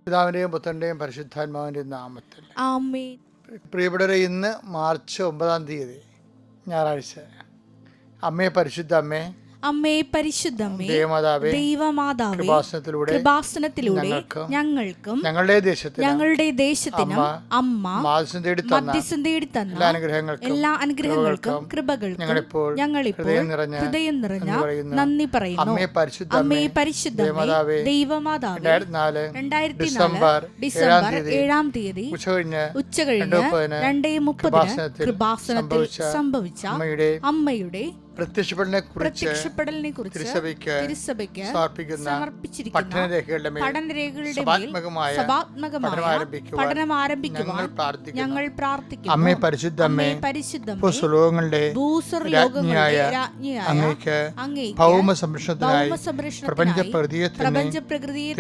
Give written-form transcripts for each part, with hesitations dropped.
പിതാവിൻ്റെയും പുത്രൻ്റെയും പരിശുദ്ധാത്മാവിൻ്റെയും നാമത്തിൽ ആമേൻ. പ്രിയപ്പെട്ടവരെ, ഇന്ന് മാർച്ച് 9 ഞായറാഴ്ച. അമ്മേ, പരിശുദ്ധ അമ്മേ, അമ്മേ പരിശുദ്ധമ്മേ, ദേവമാതാവേ, ദൈവമാതാവേ, കൃപാസനത്തിലൂടെ ഞങ്ങൾക്കും ഞങ്ങളുടെ ദേശത്തിനും അമ്മ മാധ്യസ്ഥം തേടി തന്ന എല്ലാ അനുഗ്രഹങ്ങൾക്കും കൃപകൾക്കും ഞങ്ങളിപ്പോൾ ഹൃദയം നിറഞ്ഞ നന്ദി പറയുന്നു. അമ്മേ പരിശുദ്ധമ്മേ, ദൈവമാതാവേ, 2004 ഡിസംബർ 7-ാം തീയതി ഉച്ചകഴിഞ്ഞ് 2:30 കൃപാസനത്തിൽ സംഭവിച്ച അമ്മയുടെ പ്രത്യക്ഷപ്പെടലിനെ കുറിച്ച് തിരുസഭയ്ക്ക് സമർപ്പിച്ചിരിക്കുന്ന പഠനരേഖകളുടെ സഭാത്മകമായ പഠനം ആരംഭിക്കുവാൻ ഞങ്ങൾ പ്രാർത്ഥിക്കുന്നു. അമ്മേ പരിശുദ്ധമ്മേ, ഭൂസ്വലോകങ്ങളുടെ രാജ്ഞിയായ അങ്ങേക്ക് ഭൗമ സംരക്ഷണത്തിനായി പ്രപഞ്ച പ്രകൃതിയെ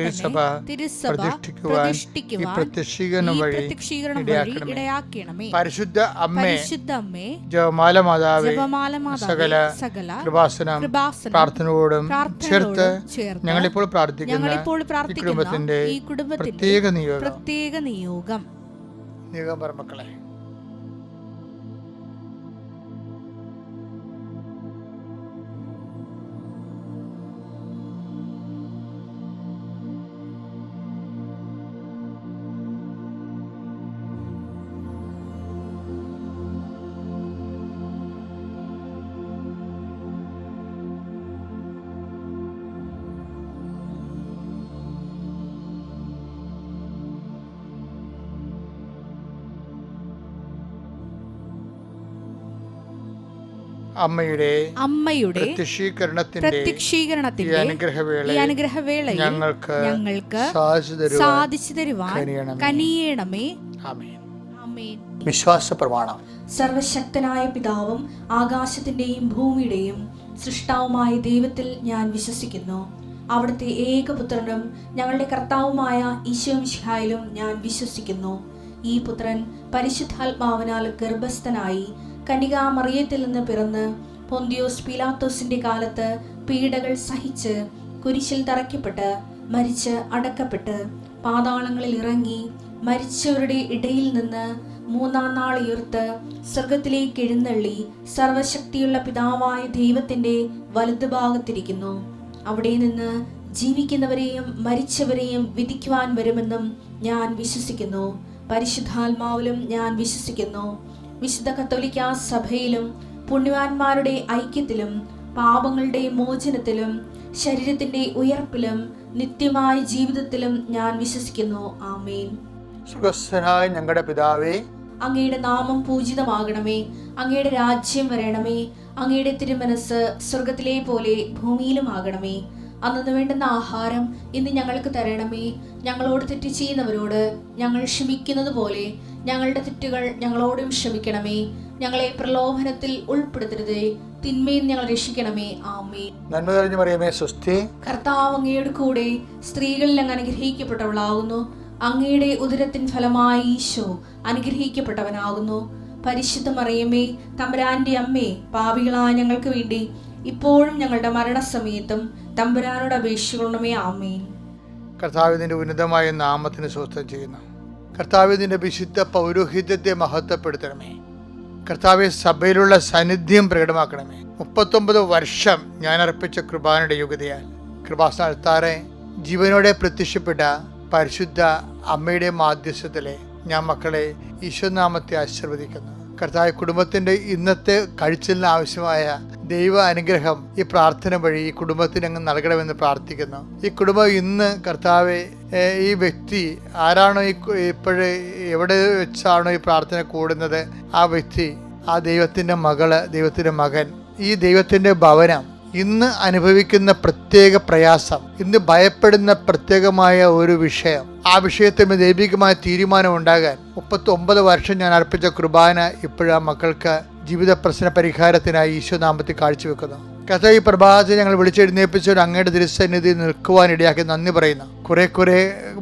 തിരുസഭ പ്രതിഷ്ഠിക്കുവാൻ ഈ പ്രത്യക്ഷീകരണം വഴി ഇടയാക്കണമേ. പരിശുദ്ധ അമ്മേ, ജപമാല മാതാവേ, സകല കൃപാസനം പ്രാർത്ഥനയോടും ചേർത്ത് ഞങ്ങളിപ്പോൾ പ്രാർത്ഥിക്കുന്ന ഈ കുടുംബത്തിന്റെ പ്രത്യേക നിയോഗം മക്കളെ. അമ്മയുടെ പ്രത്യക്ഷീകരണത്തിന്റെ അനുഗ്രഹവേളയിൽ ഞങ്ങൾക്ക് സാധിച്ചു തരുവാൻ കനിയണമേ. വിശ്വാസ പ്രമാണം. സർവശക്തനായ പിതാവും ആകാശത്തിന്റെയും ഭൂമിയുടെയും സൃഷ്ടാവുമായ ദൈവത്തിൽ ഞാൻ വിശ്വസിക്കുന്നു. അവിടുത്തെ ഏകപുത്രനും ഞങ്ങളുടെ കർത്താവുമായ ഈശോ മിശിഹായിലും ഞാൻ വിശ്വസിക്കുന്നു. ഈ പുത്രൻ പരിശുദ്ധാത്മാവിനാൽ ഗർഭസ്ഥനായി കന്യകാമറിയത്തിൽ നിന്ന് പിറന്ന് പൊന്തിയോസ് പീലാത്തോസിന്റെ കാലത്ത് പീഡകൾ സഹിച്ച് കുരിശിൽ തറയ്ക്കപ്പെട്ട് മരിച്ച് അടക്കപ്പെട്ട് പാതാളങ്ങളിൽ ഇറങ്ങി മരിച്ചവരുടെ ഇടയിൽ നിന്ന് 3-ാം നാൾ ഉയർത്ത് സ്വർഗത്തിലേക്ക് എഴുന്നള്ളി സർവശക്തിയുള്ള പിതാവായ ദൈവത്തിന്റെ വലതുഭാഗത്തിരിക്കുന്നു. അവിടെ നിന്ന് ജീവിക്കുന്നവരെയും മരിച്ചവരെയും വിധിക്കുവാൻ വരുമെന്നും ഞാൻ വിശ്വസിക്കുന്നു. പരിശുദ്ധാത്മാവിലും ഞാൻ വിശ്വസിക്കുന്നു. വിശുദ്ധ കത്തോലിക്കാ സഭയിലും പുണ്യവാന്മാരുടെ ഐക്യത്തിലും പാപങ്ങളുടെ മോചനത്തിലും ശരീരത്തിന്റെ ഉയർപ്പിലും നിത്യമായ ജീവിതത്തിലും ഞാൻ വിശ്വസിക്കുന്നു. ആമേൻ. സ്വർഗ്ഗസ്ഥനായ ഞങ്ങളുടെ പിതാവേ, അങ്ങയുടെ നാമം പൂജിതമാകണമേ. അങ്ങയുടെ രാജ്യം വരണമേ. അങ്ങയുടെ തിരുമനസ് സ്വർഗത്തിലെ പോലെ ഭൂമിയിലും ആകണമേ. അന്നു വേണ്ടുന്ന ആഹാരം ഇന്ന് ഞങ്ങൾക്ക് തരണമേ. ഞങ്ങളോട് തെറ്റ് ചെയ്യുന്നവരോട് ഞങ്ങൾ ക്ഷമിക്കുന്നത് പോലെ ഞങ്ങളുടെ തെറ്റുകൾ ഞങ്ങളോടും ക്ഷമിക്കണമേ. ഞങ്ങളെ പ്രലോഭനത്തിൽ ഉൾപ്പെടുത്തരുതേ, തിന്മയിൽ ഞങ്ങൾ രക്ഷിക്കണമേ. ആമേൻ. നന്മ നിറഞ്ഞ മറിയമേ, സ്വസ്തി. കർത്താവ് അങ്ങയുടെ കൂടെ സ്ത്രീകളിൽ അങ്ങ് അനുഗ്രഹിക്കപ്പെട്ടവളാകുന്നു. അങ്ങയുടെ ഉദരത്തിൻ ഫലമായി ഈശോ അനുഗ്രഹിക്കപ്പെട്ടവനാകുന്നു. പരിശുദ്ധ മറിയമേ, തമ്പുരാന്റെ അമ്മേ, പാപികളായ ഞങ്ങൾക്ക് വേണ്ടി ഇപ്പോഴും ഞങ്ങളുടെ മരണസമയത്തും തമ്പുരാനോട് അപേക്ഷിക്കണമേ. ആമേൻ. കർത്താവിന്റെ ഉന്നതമായ നാമത്തിന് സ്വസ്ഥം ചെയ്യുന്നു. കർത്താവിന്റെ വിശുദ്ധ പൗരോഹിത്യത്തെ മഹത്വപ്പെടുത്തണമേ. കർത്താവെ, സഭയിലുള്ള സാന്നിധ്യം പ്രകടമാക്കണമേ. 39 വർഷം ഞാൻ അർപ്പിച്ച കൃപാനയുടെ യോഗ്യതയാൽ കൃപാസന അൾത്താറെ ജീവനോടെ പ്രത്യക്ഷപ്പെട്ട പരിശുദ്ധ അമ്മയുടെ മാധ്യസ്ഥത്തിലെ ഞാൻ മക്കളെ ഈശ്വരനാമത്തെ ആശീർവദിക്കുന്നു. കർത്താവ്, കുടുംബത്തിന്റെ ഇന്നത്തെ കഴിച്ചിലിന് ആവശ്യമായ ദൈവ അനുഗ്രഹം ഈ പ്രാർത്ഥന വഴി ഈ കുടുംബത്തിന് അങ്ങ് നൽകണമെന്ന് പ്രാർത്ഥിക്കുന്നു. ഈ കുടുംബം ഇന്ന് കർത്താവെ, ഈ വ്യക്തി ആരാണോ ഇപ്പോഴ് എവിടെ വെച്ചാണോ ഈ പ്രാർത്ഥന കൂടുന്നത്, ആ വ്യക്തി, ആ ദൈവത്തിന്റെ മകള്, ദൈവത്തിന്റെ മകൻ, ഈ ദൈവത്തിന്റെ ഭവനം ഇന്ന് അനുഭവിക്കുന്ന പ്രത്യേക പ്രയാസം, ഇന്ന് ഭയപ്പെടുന്ന പ്രത്യേകമായ ഒരു വിഷയം, ആ വിഷയത്തിൽ ദൈവികമായ തീരുമാനം ഉണ്ടാകാൻ 39 വർഷം ഞാൻ അർപ്പിച്ച കുർബാന ഇപ്പോഴാ മക്കൾക്ക് ജീവിത പ്രശ്ന പരിഹാരത്തിനായി ഈശോനാമത്തിൽ കാഴ്ചവെക്കുന്നു. കഥ ഈ പ്രഭാതത്തിൽ ഞങ്ങൾ വിളിച്ചെഴുന്നേൽപ്പിച്ചവർ അങ്ങയുടെ തിരുസന്നിധി നിൽക്കുവാൻ ഇടയാക്കി നന്ദി പറയുന്നു. കുറെ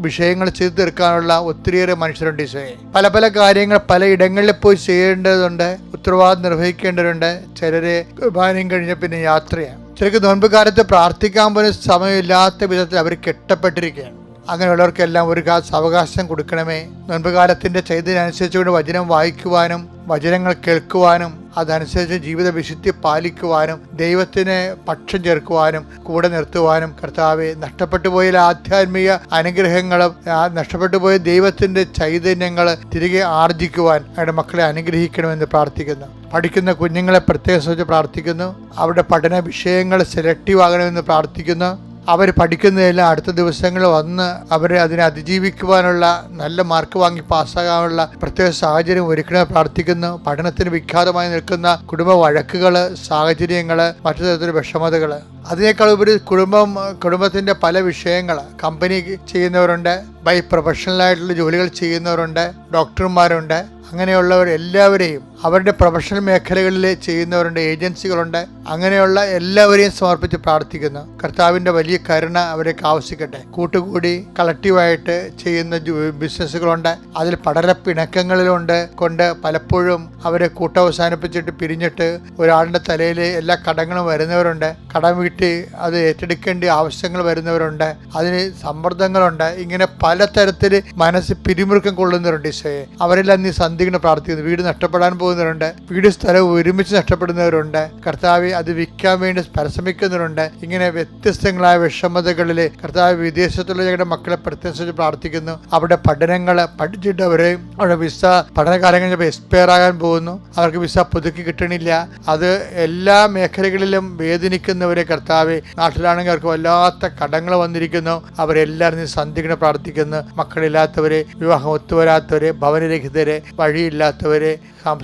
വിഷയങ്ങൾ ചെയ്തു തീർക്കാനുള്ള ഒത്തിരിയേറെ മനുഷ്യരുണ്ട് ഈശോയെ. പല കാര്യങ്ങൾ പല ഇടങ്ങളിൽ പോയി ചെയ്യേണ്ടതുണ്ട്, ഉത്തരവാദിത്വം നിർവഹിക്കേണ്ടതുണ്ട്. ചിലരെ കുർബാനയും കഴിഞ്ഞ പിന്നെ യാത്രയാണ്. ചിലർക്ക് നോൻപുകാലത്ത് പ്രാർത്ഥിക്കാൻ പോലും സമയമില്ലാത്ത വിധത്തിൽ അവർ കെട്ടപ്പെട്ടിരിക്കുകയാണ്. അങ്ങനെയുള്ളവർക്കെല്ലാം ഒരു അവകാശം കൊടുക്കണമേ. നോൻപുകാലത്തിൻ്റെ ചൈതന്യം അനുസരിച്ചുകൊണ്ട് വചനം വായിക്കുവാനും വചനങ്ങൾ കേൾക്കുവാനും അതനുസരിച്ച് ജീവിത വിശുദ്ധി പാലിക്കുവാനും ദൈവത്തിന് പക്ഷം ചേർക്കുവാനും കൂടെ നിർത്തുവാനും കർത്താവെ, നഷ്ടപ്പെട്ടു പോയ ആധ്യാത്മിക അനുഗ്രഹങ്ങളും നഷ്ടപ്പെട്ടു പോയ ദൈവത്തിൻ്റെ ചൈതന്യങ്ങൾ തിരികെ ആർജിക്കുവാൻ അവരുടെ മക്കളെ അനുഗ്രഹിക്കണമെന്ന് പ്രാർത്ഥിക്കുന്നു. പഠിക്കുന്ന കുഞ്ഞുങ്ങളെ പ്രത്യേകം ശ്രദ്ധിച്ച് പ്രാർത്ഥിക്കുന്നു. അവരുടെ പഠന വിഷയങ്ങൾ സെലക്റ്റീവ് ആകണമെന്ന് പ്രാർത്ഥിക്കുന്നു. അവർ പഠിക്കുന്നതെല്ലാം അടുത്ത ദിവസങ്ങൾ വന്ന് അവരെ അതിനെ അതിജീവിക്കുവാനുള്ള നല്ല മാർക്ക് വാങ്ങി പാസ്സാകാനുള്ള പ്രത്യേക സാഹചര്യം ഒരുക്കണമെന്ന് പ്രാർത്ഥിക്കുന്നു. പഠനത്തിന് വിഖ്യാതമായി നിൽക്കുന്ന കുടുംബ വഴക്കുകൾ, സാഹചര്യങ്ങൾ, മറ്റു തരത്തിലുള്ള വിഷമതകൾ, അതിനേക്കാൾ ഉപരി കുടുംബത്തിൻ്റെ പല വിഷയങ്ങൾ, കമ്പനി ചെയ്യുന്നവരുണ്ട്, ബൈ പ്രൊഫഷണലായിട്ടുള്ള ജോലികൾ ചെയ്യുന്നവരുണ്ട്, ഡോക്ടർമാരുണ്ട്, അങ്ങനെയുള്ളവർ എല്ലാവരെയും അവരുടെ പ്രൊഫഷണൽ മേഖലകളിൽ ചെയ്യുന്നവരുണ്ട്, ഏജൻസികളുണ്ട്, അങ്ങനെയുള്ള എല്ലാവരെയും സമർപ്പിച്ച് പ്രാർത്ഥിക്കുന്നു. കർത്താവിൻ്റെ വലിയ കരുണ അവരേക്ക് ആവശ്യിക്കട്ടെ. കൂട്ടുകൂടി കളക്റ്റീവായിട്ട് ചെയ്യുന്ന ബിസിനസ്സുകളുണ്ട്, അതിൽ പടരപ്പിണക്കങ്ങളിലുണ്ട് കൊണ്ട് പലപ്പോഴും അവരെ കൂട്ടവസാനിപ്പിച്ചിട്ട് പിരിഞ്ഞിട്ട് ഒരാളുടെ തലയിൽ എല്ലാ കടങ്ങളും വരുന്നവരുണ്ട്. കടം വീട്ടി അത് ഏറ്റെടുക്കേണ്ട ആവശ്യങ്ങൾ വരുന്നവരുണ്ട്, അതിന് സമ്മർദ്ദങ്ങളുണ്ട്. ഇങ്ങനെ പലതരത്തിൽ മനസ്സ് പിരിമുറുക്കം കൊള്ളുന്നവരുണ്ട്. ഈശോയെ, അവരെല്ലാം നീ സന്ധിക്കണം പ്രാർത്ഥിക്കുന്നു. വീട് നഷ്ടപ്പെടാൻ പോകുന്നവരുണ്ട്, വീട് സ്ഥലം ഒരുമിച്ച് നഷ്ടപ്പെടുന്നവരുണ്ട്. കർത്താവ് അത് വിൽക്കാൻ വേണ്ടി പരിശ്രമിക്കുന്നവരുണ്ട്. ഇങ്ങനെ വ്യത്യസ്തങ്ങളായ വിഷമതകളിൽ കർത്താവ് വിദേശത്തുള്ള ഞങ്ങളുടെ മക്കളെ പ്രത്യേകിച്ച് പ്രാർത്ഥിക്കുന്നു. അവരുടെ പഠനങ്ങൾ പഠിച്ചിട്ട് അവരുടെ വിസ പഠനകാലം കഴിഞ്ഞപ്പോൾ എക്സ്പയർ ആകാൻ പോകുന്നു. അവർക്ക് വിസ പുതുക്കി കിട്ടണില്ല. അത് എല്ലാ മേഖലകളിലും വേദനിക്കുന്നവരെ കർത്താവ്, നാട്ടിലാണെങ്കിൽ അവർക്ക് വല്ലാത്ത കടങ്ങൾ വന്നിരിക്കുന്നു. അവരെല്ലാവരും സന്ധിക്കണം പ്രാർത്ഥിക്കുന്നു. മക്കളില്ലാത്തവരെ, വിവാഹം ഒത്തുവരാത്തവരെ, ഭവനരഹിതരെ, വഴിയില്ലാത്തവരെ,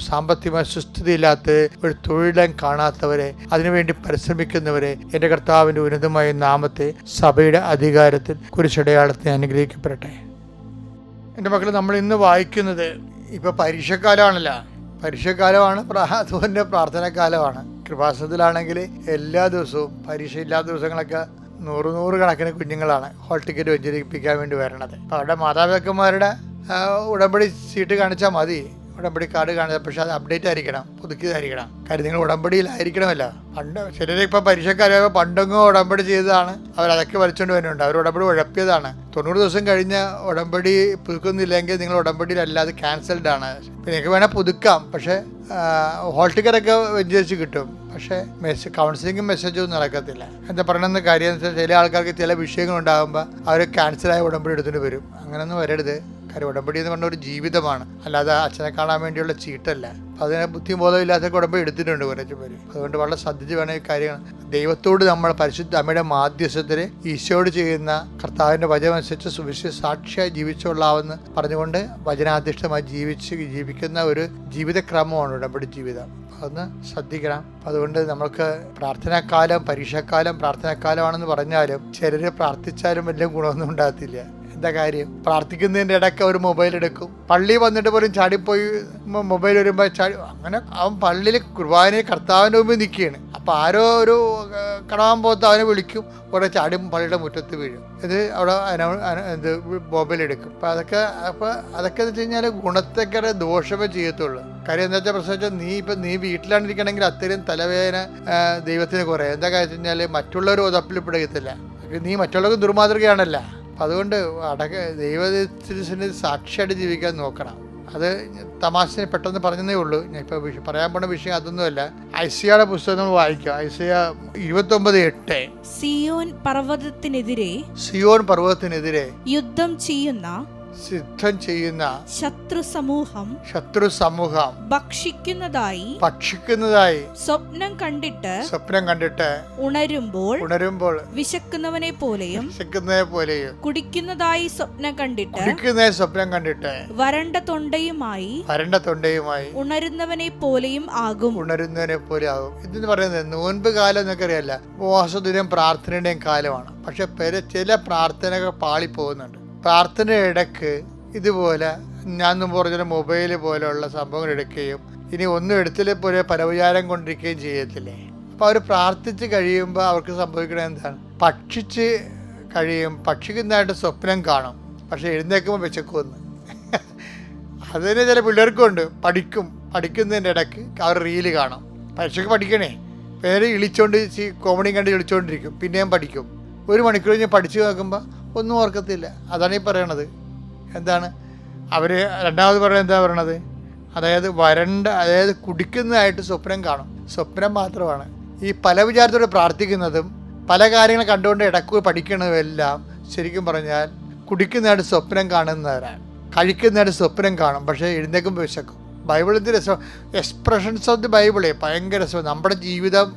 സാമ്പത്തികമായ സുസ്ഥിതിയില്ലാത്തവരെ, ഒരു തൊഴിലും കാണാത്തവരെ, അതിനുവേണ്ടി പരിശ്രമിക്കുന്നവരെ എൻ്റെ കർത്താവിൻ്റെ ഉന്നതമായ നാമത്തെ സഭയുടെ അധികാരത്തിൽ കുരിശടയാളത്തെ അനുഗ്രഹിക്കപ്പെടട്ടെ. എൻ്റെ മക്കൾ, നമ്മൾ ഇന്ന് വായിക്കുന്നത് ഇപ്പോൾ പരീക്ഷക്കാലമാണല്ലോ. പരീക്ഷക്കാലമാണ്, അതുപോലെ പ്രാർത്ഥനാക്കാലമാണ്. കൃപാസനത്തിലാണെങ്കിൽ എല്ലാ ദിവസവും പരീക്ഷ ഇല്ലാത്ത ദിവസങ്ങളൊക്കെ നൂറ് കണക്കിന് കുഞ്ഞുങ്ങളാണ് ഹോൾ ടിക്കറ്റ് വെഞ്ചരിപ്പിക്കാൻ വേണ്ടി വരണത്. അപ്പോൾ അവരുടെ മാതാപിതാക്കന്മാരുടെ ഉടമ്പടി സീറ്റ് കാണിച്ചാൽ മതി, ഉടമ്പടി കാർഡ് കാണിച്ചാൽ. പക്ഷെ അത് അപ്ഡേറ്റ് ആയിരിക്കണം, പുതുക്കിയതായിരിക്കണം. കാര്യം നിങ്ങൾ ഉടമ്പടിയിലായിരിക്കണമല്ലോ. പണ്ട് ചിലരിപ്പോൾ പരീക്ഷക്കാരൊക്കെ പണ്ടെങ്ങോ ഉടമ്പടി ചെയ്തതാണ്, അവരതൊക്കെ വലിച്ചുകൊണ്ട് വരുന്നുണ്ട്. അവർ ഉടമ്പടി ഉഴപ്പിയതാണ്. 90 ദിവസം കഴിഞ്ഞ് ഉടമ്പടി പുതുക്കുന്നില്ലെങ്കിൽ നിങ്ങൾ ഉടമ്പടിയിലല്ലാതെ ക്യാൻസൽഡ് ആണ്. പിന്നെ നിങ്ങൾക്ക് വേണേൽ പുതുക്കാം, പക്ഷേ ഹോൾ ടിക്കറ്റൊക്കെ വെഞ്ചരിച്ച് കിട്ടും. പക്ഷേ കൗൺസിലിങ്ങും മെസ്സേജൊന്നും നടക്കത്തില്ല. എന്താ പറയണമെന്ന് കാര്യം എന്ന് വെച്ചാൽ, ചില ആൾക്കാർക്ക് ചില വിഷയങ്ങളുണ്ടാകുമ്പോൾ അവർ ക്യാൻസലായ ഉടമ്പടി എടുത്തിട്ട് വരും. അങ്ങനെയൊന്നും വരരുത്. കാര്യം ഉടമ്പടി എന്ന് പറഞ്ഞ ഒരു ജീവിതമാണ്, അല്ലാതെ അച്ഛനെ കാണാൻ വേണ്ടിയുള്ള ചീട്ടല്ല. അപ്പം അതിനെ ബുദ്ധിബോധം ഇല്ലാത്ത ഉടമ്പടി എടുത്തിട്ടുണ്ട് കുറച്ച് പേര്. അതുകൊണ്ട് വളരെ ശ്രദ്ധിച്ച് വേണം ഈ കാര്യങ്ങൾ. ദൈവത്തോട് നമ്മൾ പരിശുദ്ധ അമ്മയുടെ മാധ്യസ്ഥത്തിൽ ഈശോയോട് ചെയ്യുന്ന കർത്താവിൻ്റെ വചനമനുസരിച്ച് സുവിശേഷ സാക്ഷിയായി ജീവിച്ചുകൊള്ളാമെന്ന് പറഞ്ഞുകൊണ്ട് വചനാധിഷ്ഠമായി ജീവിക്കുന്ന ഒരു ജീവിതക്രമമാണ് ഉടമ്പടി ജീവിതം. അതൊന്ന് ശ്രദ്ധിക്കണം. അതുകൊണ്ട് നമുക്ക് പ്രാർത്ഥനാക്കാലം, പരീക്ഷാക്കാലം പ്രാർത്ഥനാക്കാലമാണെന്ന് പറഞ്ഞാലും ചിലർ പ്രാർത്ഥിച്ചാലും വലിയ ഗുണമൊന്നും ഉണ്ടാകത്തില്ല. എന്താ കാര്യം? പ്രാർത്ഥിക്കുന്നതിൻ്റെ ഇടയ്ക്ക് അവർ മൊബൈൽ എടുക്കും. പള്ളി വന്നിട്ട് പോലും ചാടിപ്പോയി മൊബൈൽ വരുമ്പോൾ അങ്ങനെ അവൻ പള്ളിയിൽ കുർബാനയിൽ കർത്താവിൻ്റെ മുമ്പിൽ നിൽക്കുകയാണ്. അപ്പോൾ ആരോ ഒരു കടവാൻ പോകത്ത് അവനെ വിളിക്കും, കുറേ ചാടി പള്ളിയുടെ മുറ്റത്ത് വീഴും. ഇത് അവിടെ മൊബൈൽ എടുക്കും. അപ്പോൾ അതൊക്കെ എന്ന് വെച്ച് കഴിഞ്ഞാൽ ഗുണത്തെക്കാരെ ദോഷമേ ചെയ്യത്തുള്ളൂ. കാര്യം എന്താ വെച്ചാൽ പ്രശ്നം, നീ വീട്ടിലാണ് ഇരിക്കണമെങ്കിൽ അത്രയും തലവേദന ദൈവത്തിന് കുറേ. എന്താ കാര്യം വെച്ച് കഴിഞ്ഞാൽ മറ്റുള്ളവർ ഉതപ്പിൽ പെടുകത്തില്ല. നീ മറ്റുള്ളവർക്ക് ദുർമാതൃകയാണല്ല. അപ്പം അതുകൊണ്ട് ദൈവത്തിന് സാക്ഷിയായിട്ട് ജീവിക്കാൻ നോക്കണം. അത് തമാശനെ പെട്ടെന്ന് പറഞ്ഞതേ ഉള്ളൂ. ഞാൻ ഇപ്പോൾ പറയാൻ പോണ വിഷയം അതൊന്നുമല്ല. ഐസയുടെ പുസ്തകം നമ്മൾ വായിക്കാം. ഐസയ 29:8. സിയോൻ പർവ്വതത്തിനെതിരെ യുദ്ധം ചെയ്യുന്ന ശത്രു സമൂഹം ഭക്ഷിക്കുന്നതായി സ്വപ്നം കണ്ടിട്ട് ഉണരുമ്പോൾ വിശക്കുന്നവനെ പോലെയും കുടിക്കുന്നതായി സ്വപ്നം കണ്ടിട്ട് വരണ്ട തൊണ്ടയുമായി ഉണരുന്നവനെ പോലെയും ആകും. ഇതെന്ന് പറയുന്നത് നോൻപ് കാലം എന്നൊക്കെ അറിയാല്ല, ഉപവാസത്തിന്റെയും പ്രാർത്ഥനയുടെയും കാലമാണ്. പക്ഷെ ചില പ്രാർത്ഥനകൾ പാളിപ്പോകുന്നുണ്ട്. പ്രാർത്ഥന ഇടയ്ക്ക് ഇതുപോലെ ഞാൻ മുമ്പ് പറഞ്ഞ മൊബൈൽ പോലെയുള്ള സംഭവങ്ങൾ എടുക്കുകയും ഇനി ഒന്നും എടുത്തില്ല പോലെ പരവിചാരം കൊണ്ടിരിക്കുകയും ചെയ്യത്തില്ലേ. അപ്പോൾ അവർ പ്രാർത്ഥിച്ച് കഴിയുമ്പോൾ അവർക്ക് സംഭവിക്കണത് എന്താണ്? ഭക്ഷിക്കുന്നതായിട്ട് സ്വപ്നം കാണും, പക്ഷെ എഴുന്നേൽക്കുമ്പോൾ വിശക്കുമെന്ന്. അതിന് ചില പിള്ളേർക്കുണ്ട്. പഠിക്കുന്നതിൻ്റെ ഇടയ്ക്ക് അവർ റീല് കാണും. പരീക്ഷയ്ക്ക് പഠിക്കണേ, പേര് കോമഡിയും കണ്ട് ഇളിച്ചുകൊണ്ടിരിക്കും. പിന്നെയും പഠിക്കും. 1 മണിക്കൂർ കഴിഞ്ഞ് പഠിച്ചു നോക്കുമ്പോൾ ഒന്നും ഓർക്കത്തില്ല. അതാണ് ഈ പറയണത്. എന്താണ് അവർ രണ്ടാമത് പറയുന്നത്? എന്താ പറയണത്? അതായത് കുടിക്കുന്നതായിട്ട് സ്വപ്നം കാണും. സ്വപ്നം മാത്രമാണ്. ഈ പല വിചാരത്തോടെ പ്രാർത്ഥിക്കുന്നതും പല കാര്യങ്ങൾ കണ്ടുകൊണ്ട് ഇടയ്ക്ക് പഠിക്കുന്നതുമെല്ലാം ശരിക്കും പറഞ്ഞാൽ കുടിക്കുന്നതായിട്ട് സ്വപ്നം കാണുന്നവരാണ്. കഴിക്കുന്നതായിട്ട് സ്വപ്നം കാണും, പക്ഷേ എഴുന്നേക്കുമ്പോൾ വിശക്കും. ബൈബിളിൻ്റെ രസം, എക്സ്പ്രഷൻസ് ഓഫ് ദി ബൈബിളേ ഭയങ്കര രസം. നമ്മുടെ ജീവിതം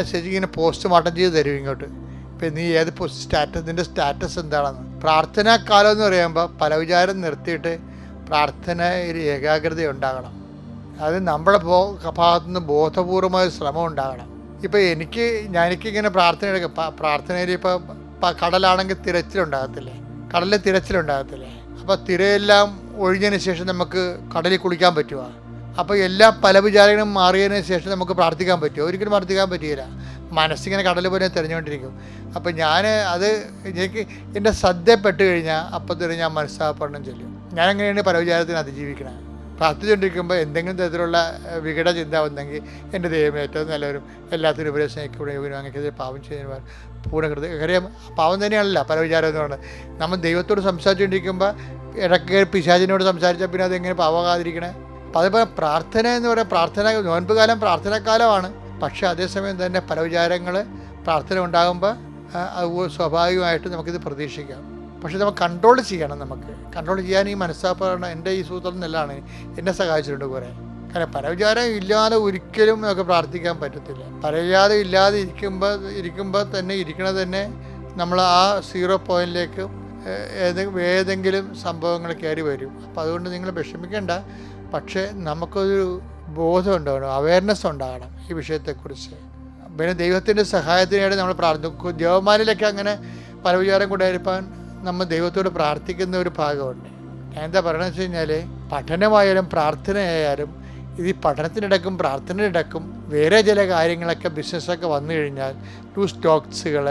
ശരിക്കും ഇങ്ങനെ പോസ്റ്റ്മോർട്ടം ചെയ്ത് തരും ഇങ്ങോട്ട്. ഇപ്പം നീ ഏത് നിൻ്റെ സ്റ്റാറ്റസ് എന്താണെന്ന്. പ്രാർത്ഥനാ കാലം എന്ന് പറയുമ്പോൾ പല വിചാരം നിർത്തിയിട്ട് പ്രാർത്ഥനയിൽ ഏകാഗ്രത ഉണ്ടാകണം. അത് നമ്മുടെ ഭാഗത്തുനിന്ന് ബോധപൂർവമായ ശ്രമം ഉണ്ടാകണം. ഇപ്പോൾ എനിക്കിങ്ങനെ പ്രാർത്ഥനയിൽ ഇപ്പോൾ കടലാണെങ്കിൽ തിരച്ചിലുണ്ടാകത്തില്ലേ? കടലിൽ തിരച്ചിലുണ്ടാകത്തില്ലേ? അപ്പോൾ തിരയെല്ലാം ഒഴിഞ്ഞതിന് ശേഷം നമുക്ക് കടലിൽ കുളിക്കാൻ പറ്റുമോ? അപ്പോൾ എല്ലാ പല വിചാരങ്ങളും മാറിയതിന് ശേഷം നമുക്ക് പ്രാർത്ഥിക്കാൻ പറ്റുമോ? ഒരിക്കലും പ്രാർത്ഥിക്കാൻ പറ്റിയില്ല. മനസ്സിങ്ങനെ കടൽ പോലെ തിരഞ്ഞുകൊണ്ടിരിക്കും. അപ്പോൾ എനിക്ക് എൻ്റെ ശ്രദ്ധപ്പെട്ട് കഴിഞ്ഞാൽ അപ്പോൾ തന്നെ ഞാൻ മനസ്സാപരണം ചൊല്ലും. ഞാൻ എങ്ങനെയാണ് പല വിചാരത്തിന് അതിജീവിക്കണം? പ്രാർത്ഥിച്ചുകൊണ്ടിരിക്കുമ്പോൾ എന്തെങ്കിലും തരത്തിലുള്ള വികട ചിന്ത വന്നെങ്കിൽ എൻ്റെ ദൈവം ഏറ്റവും നല്ലവരും എല്ലാത്തിനും ഉപരി സ്നേഹിക്കൂടെ യോഗ്യനും അങ്ങനെയൊക്കെ പാപം ചെയ്യുന്നവർ പൂർണ്ണകൃത. കാര്യം പാവം തന്നെയാണല്ല പല വിചാരം എന്ന് പറയുന്നത്. നമ്മൾ ദൈവത്തോട് സംസാരിച്ചുകൊണ്ടിരിക്കുമ്പോൾ ഇടയ്ക്ക് പിശാചിനോട് സംസാരിച്ചാൽ പിന്നെ അതെങ്ങനെ പാവമാകാതിരിക്കണേ? അപ്പോൾ അതേപോലെ പ്രാർത്ഥന എന്ന് പറയുന്നത് നോൻപ് കാലം പ്രാർത്ഥനാക്കാലമാണ്. പക്ഷേ അതേസമയം തന്നെ പല വിചാരങ്ങൾ പ്രാർത്ഥന ഉണ്ടാകുമ്പോൾ സ്വാഭാവികമായിട്ട് നമുക്കിത് പ്രതീക്ഷിക്കാം. പക്ഷെ നമ്മൾ കൺട്രോൾ ചെയ്യണം. നമുക്ക് കൺട്രോൾ ചെയ്യാൻ ഈ മനസ്സാപ്പറണം എൻ്റെ ഈ സൂത്രം നല്ലതാണ്, എന്നെ സഹായിച്ചിട്ടുണ്ട് കുറേ. കാരണം പല വിചാരം ഇല്ലാതെ ഒരിക്കലും നമുക്ക് പ്രാർത്ഥിക്കാൻ പറ്റത്തില്ല. പല വിചാരം ഇല്ലാതെ ഇരിക്കുമ്പോൾ തന്നെ ഇരിക്കണത് തന്നെ നമ്മൾ ആ 0 പോയിന്റിലേക്ക് ഏതെങ്കിലും സംഭവങ്ങൾ കയറി വരും. അപ്പോൾ അതുകൊണ്ട് നിങ്ങൾ വിഷമിക്കേണ്ട. പക്ഷേ നമുക്കൊരു ബോധം ഉണ്ടാകണം, അവയർനെസ് ഉണ്ടാകണം ഈ വിഷയത്തെക്കുറിച്ച്. പിന്നെ ദൈവത്തിൻ്റെ സഹായത്തിനായിട്ട് നമ്മൾ പ്രാർത്ഥിക്കും. ജവമാനിലൊക്കെ അങ്ങനെ പല വിചാരം കൊണ്ടായിരിക്കാൻ നമ്മൾ ദൈവത്തോട് പ്രാർത്ഥിക്കുന്ന ഒരു ഭാഗമുണ്ട്. ഞാൻ എന്താ പറയണമെന്ന് വെച്ച് കഴിഞ്ഞാൽ, പഠനമായാലും പ്രാർത്ഥനയായാലും ഇത് ഈ പഠനത്തിനിടക്കും പ്രാർത്ഥനയിടക്കും വേറെ ചില കാര്യങ്ങളൊക്കെ ബിസിനസ്സൊക്കെ വന്നു കഴിഞ്ഞാൽ സ്റ്റോക്സുകൾ,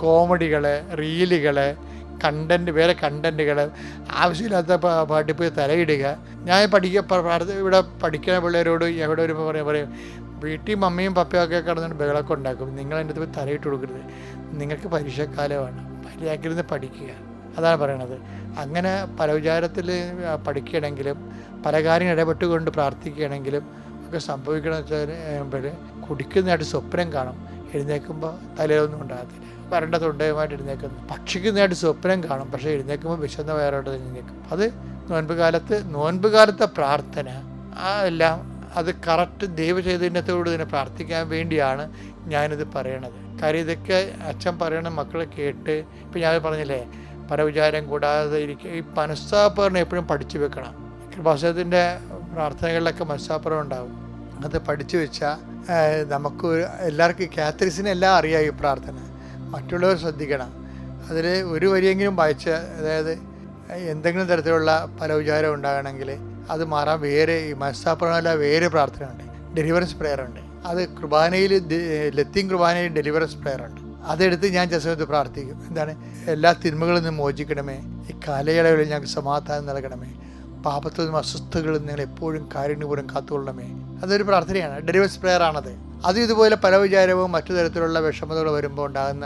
കോമഡികൾ, റീലുകൾ, വേറെ കണ്ടൻറ്റുകൾ, ആവശ്യമില്ലാത്ത പാട്ടിൽ പോയി തലയിടുക. ഞാൻ ഇവിടെ പഠിക്കുന്ന പിള്ളേരോട് എവിടെ വരുമ്പോൾ പറയും വീട്ടിൽ മമ്മിയും പപ്പയൊക്കെ കിടന്നിട്ട് ബഹളമൊക്കെ ഉണ്ടാക്കും. നിങ്ങൾ എൻ്റെ അടുത്ത് പോയി തലയിട്ട് കൊടുക്കരുത്, നിങ്ങൾക്ക് പരീക്ഷക്കാലമാണ്, മര്യാദക്കിരുന്ന് പഠിക്കുക. അതാണ് പറയണത്. അങ്ങനെ പല വിചാരത്തിൽ പഠിക്കുകയാണെങ്കിലും പല കാര്യങ്ങൾ ഇടപെട്ടുകൊണ്ട് പ്രാർത്ഥിക്കുകയാണെങ്കിലും ഒക്കെ സംഭവിക്കണമെന്ന് വെച്ചാൽ കുടിക്കുന്നതായിട്ട് സ്വപ്നം കാണും. എഴുന്നേൽക്കുമ്പോൾ തലയിലൊന്നും ഉണ്ടാകത്തില്ല. വരണ്ട തൊണ്ടയുമായിട്ട് എഴുന്നേക്കുന്നു. ഭക്ഷിക്കുന്നതായിട്ട് സ്വപ്നം കാണും, പക്ഷേ എഴുന്നേൽക്കുമ്പോൾ വിശന്ന വയറോട്ട് എഴുന്നേൽക്കും. അത് നോൻപ് കാലത്തെ പ്രാർത്ഥന എല്ലാം അത് കറക്റ്റ് ദൈവചൈതന്യത്തോട് തന്നെ പ്രാർത്ഥിക്കാൻ വേണ്ടിയാണ് ഞാനിത് പറയണത്. കാര്യം ഇതൊക്കെ അച്ഛൻ പറയണ മക്കൾ കേട്ട്, ഇപ്പം ഞാൻ പറഞ്ഞില്ലേ പല വിചാരം കൂടാതെ ഇരിക്കുക. ഈ മനസ്സാപ്പറിനെ എപ്പോഴും പഠിച്ചു വെക്കണം. കൃപാസനത്തിൻ്റെ പ്രാർത്ഥനകളിലൊക്കെ മനസ്സാപ്പുറം ഉണ്ടാവും. അത് പഠിച്ചു വെച്ചാൽ നമുക്ക് എല്ലാവർക്കും കാത്തലിക്സിന് എല്ലാം അറിയാം ഈ പ്രാർത്ഥന. മറ്റുള്ളവർ ശ്രദ്ധിക്കണം. അതിൽ ഒരു വരിയെങ്കിലും വായിച്ച്, അതായത് എന്തെങ്കിലും തരത്തിലുള്ള പല വിചാരം ഉണ്ടാകണമെങ്കിൽ അത് മാറാൻ വേറെ ഈ മനസ്സാപ്പുറമല്ല വേറെ പ്രാർത്ഥനയുണ്ട്. ഡെലിവറൻസ് പ്രെയർ ഉണ്ട്. അത് കുർബാനയിൽ ലത്തീൻ കുർബാനയിൽ ഡെലിവറൻസ് പ്രെയർ ഉണ്ട്. അതെടുത്ത് ഞാൻ ചില പ്രാർത്ഥിക്കും. എന്താണ്? എല്ലാ തിന്മകളിൽ നിന്നും മോചിക്കണമേ, ഈ കാലയളവിൽ ഞങ്ങൾക്ക് സമാധാനം നൽകണമേ, പാപത്തിൽ നിന്നും അസ്വസ്ഥകളിൽ നിങ്ങൾ എപ്പോഴും കാരുണ്യപൂർവ്വം കാത്തുകൊള്ളണമേ. അതൊരു പ്രാർത്ഥനയാണ്, ഡെലിവറൻസ് പ്രെയർ ആണത്. അതും ഇതുപോലെ പല വിചാരവും മറ്റു തരത്തിലുള്ള വിഷമതകൾ വരുമ്പോൾ ഉണ്ടാകുന്ന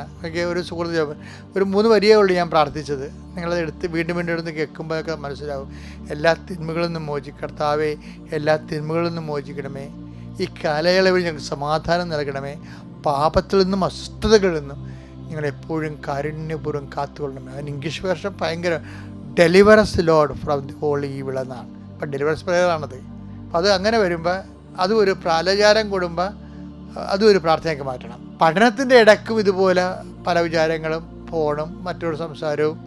ഒരു സുഹൃത്ത് ഒരു 3 വരിയേ ഉള്ളൂ ഞാൻ പ്രാർത്ഥിച്ചത്. നിങ്ങളത് എടുത്ത് വീണ്ടും എടുത്ത് കേൾക്കുമ്പോഴൊക്കെ മനസ്സിലാവും. എല്ലാ തിന്മകളിൽ നിന്നും കർത്താവേ, എല്ലാ തിന്മകളിൽ നിന്നും മോചിക്കണമേ, ഈ കാലയളവിൽ ഞങ്ങൾക്ക് സമാധാനം നൽകണമേ, പാപത്തിൽ നിന്നും അസ്വസ്ഥതകളിൽ നിന്നും നിങ്ങളെപ്പോഴും കാരുണ്യപൂർവ്വം കാത്തുകൊള്ളണമേ. അതിന് ഇംഗ്ലീഷ് വേർഷൻ ഭയങ്കര deliverance lord from the whole evil എന്നാണ്. അപ്പം ഡെലിവറൻസ് പ്രയറാണത്. അപ്പം അത് അങ്ങനെ വരുമ്പോൾ അതും ഒരു പ്രാലചാരം കൂടുമ്പോൾ അതും ഒരു പ്രാർത്ഥനയ്ക്ക് മാറ്റണം. പഠനത്തിൻ്റെ ഇടയ്ക്കും ഇതുപോലെ പല വിചാരങ്ങളും ഫോണും മറ്റൊരു സംസാരവും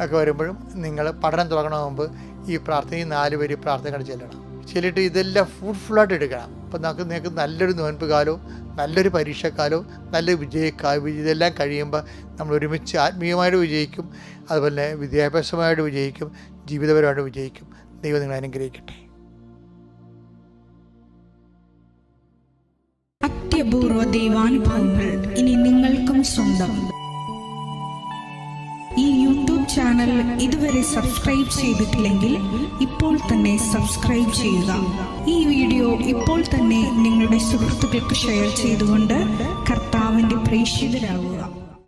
ഒക്കെ വരുമ്പോഴും നിങ്ങൾ പഠനം തുടങ്ങണ മുമ്പ് ഈ പ്രാർത്ഥനയും 4 വരി പ്രാർത്ഥനകൾ ചെല്ലണം. ചെല്ലിട്ട് ഇതെല്ലാം ഫ്രൂട്ട്ഫുള്ളായിട്ട് എടുക്കണം. അപ്പം നിങ്ങൾക്ക് നല്ലൊരു നോൻപ് കാലവും നല്ലൊരു പരീക്ഷക്കാലവും നല്ലൊരു വിജയക്കാലവും ഇതെല്ലാം കഴിയുമ്പോൾ നമ്മൾ ഒരുമിച്ച് ആത്മീയമായിട്ട് വിജയിക്കും, അതുപോലെ വിദ്യാഭ്യാസമായിട്ട് വിജയിക്കും, ജീവിതപരമായിട്ട് വിജയിക്കും. ദൈവം നിങ്ങളെ അനുഗ്രഹിക്കട്ടെ. അത്യപൂർവ ദൈവാനുഭവങ്ങൾ ഇനി നിങ്ങൾക്കും സ്വന്തം. ഈ യൂട്യൂബ് ചാനൽ ഇതുവരെ സബ്സ്ക്രൈബ് ചെയ്തിട്ടില്ലെങ്കിൽ ഇപ്പോൾ തന്നെ സബ്സ്ക്രൈബ് ചെയ്യുക. ഈ വീഡിയോ ഇപ്പോൾ തന്നെ നിങ്ങളുടെ സുഹൃത്തുക്കൾക്ക് ഷെയർ ചെയ്തുകൊണ്ട് കർത്താവിൻ്റെ പ്രേക്ഷിതരാകുക.